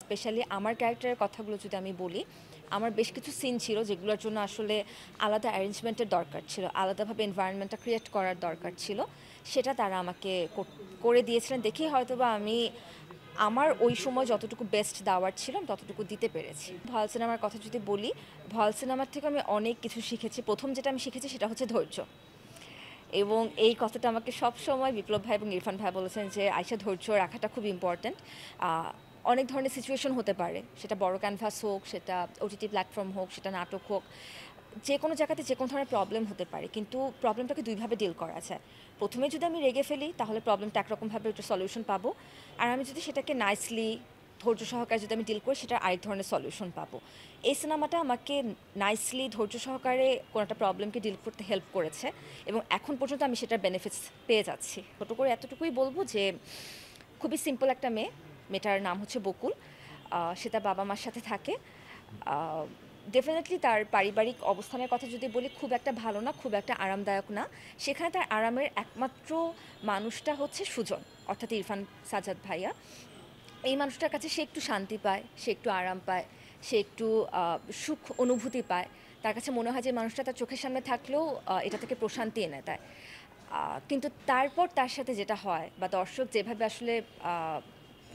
Specially আমার ক্যারেক্টারের কথাগুলো যদি আমি বলি, আমার বেশ কিছু সিন ছিল যেগুলোর জন্য আসলে আলাদা অ্যারেঞ্জমেন্টের দরকার ছিল, আলাদাভাবে এনভায়রনমেন্টটা ক্রিয়েট করার দরকার ছিল। সেটা তারা আমাকে করে দিয়েছিলেন দেখেই হয়তোবা আমি আমার ওই সময় যতটুকু বেস্ট দেওয়ার ছিল আমি ততটুকু দিতে পেরেছি। ভল সিনেমার কথা যদি বলি, ভল সিনেমার থেকে আমি অনেক কিছু শিখেছি। প্রথম যেটা আমি শিখেছি সেটা হচ্ছে ধৈর্য। এবং এই কথাটা আমাকে সবসময় বিপ্লব ভাই এবং ইরফান ভাই বলেছেন যে আয়শা, ধৈর্য রাখাটা খুব ইম্পর্ট্যান্ট। অনেক ধরনের সিচুয়েশন হতে পারে, সেটা বড় ক্যানভাস হোক, সেটা ওটিটি প্ল্যাটফর্ম হোক, সেটা নাটক হোক, যে কোনো জায়গাতে যে কোনো ধরনের প্রবলেম হতে পারে, কিন্তু প্রবলেমটাকে দুইভাবে ডিল করা যায়। প্রথমে যদি আমি রেগে ফেলি তাহলে প্রবলেমটা একরকমভাবে একটা সলিউশন পাবো, আর আমি যদি সেটাকে নাইসলি ধৈর্য সহকারে যদি আমি ডিল করি সেটা আরেক ধরনের সলিউশন পাবো। এই সিনেমাটা আমাকে নাইসলি ধৈর্য সহকারে কোনো একটা প্রবলেমকে ডিল করতে হেল্প করেছে এবং এখন পর্যন্ত আমি সেটার বেনিফিটস পেয়ে যাচ্ছি। ছোটো করে এতটুকুই বলবো যে খুবই সিম্পল একটা মেয়েটার নাম হচ্ছে বকুল। সে তার বাবা মার সাথে থাকে। ডেফিনেটলি তার পারিবারিক অবস্থানের কথা যদি বলি, খুব একটা ভালো না, খুব একটা আরামদায়ক না। সেখানে তার আরামের একমাত্র মানুষটা হচ্ছে সুজন, অর্থাৎ ইরফান সাজাদ ভাইয়া। এই মানুষটার কাছে সে একটু শান্তি পায়, সে একটু আরাম পায়, সে একটু সুখ অনুভূতি পায়। তার কাছে মনে হয় যে মানুষটা তার চোখের সামনে থাকলেও এটা থেকে প্রশান্তি এনে দেয়। কিন্তু তারপর তার সাথে যেটা হয় বা দর্শক যেভাবে আসলে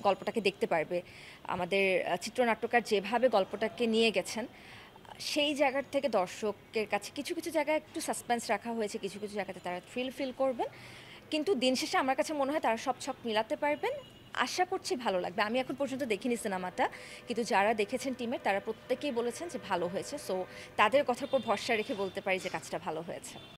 গল্পটাকে দেখতে পারবে, আমাদের চিত্রনাট্যকার যেভাবে গল্পটাকে নিয়ে গেছেন, সেই জায়গার থেকে দর্শকের কাছে কিছু কিছু জায়গায় একটু সাসপেন্স রাখা হয়েছে, কিছু কিছু জায়গাতে তারা থ্রিল ফিল করবেন। কিন্তু দিন শেষে আমার কাছে মনে হয় তারা সব ছক মিলাতে পারবেন। আশা করছি ভালো লাগবে। আমি এখন পর্যন্ত দেখিনি সিনেমাটা, কিন্তু যারা দেখেছেন টিমের তারা প্রত্যেকেই বলেছেন যে ভালো হয়েছে। সো তাদের কথার উপর ভরসা রেখে বলতে পারি যে কাজটা ভালো হয়েছে।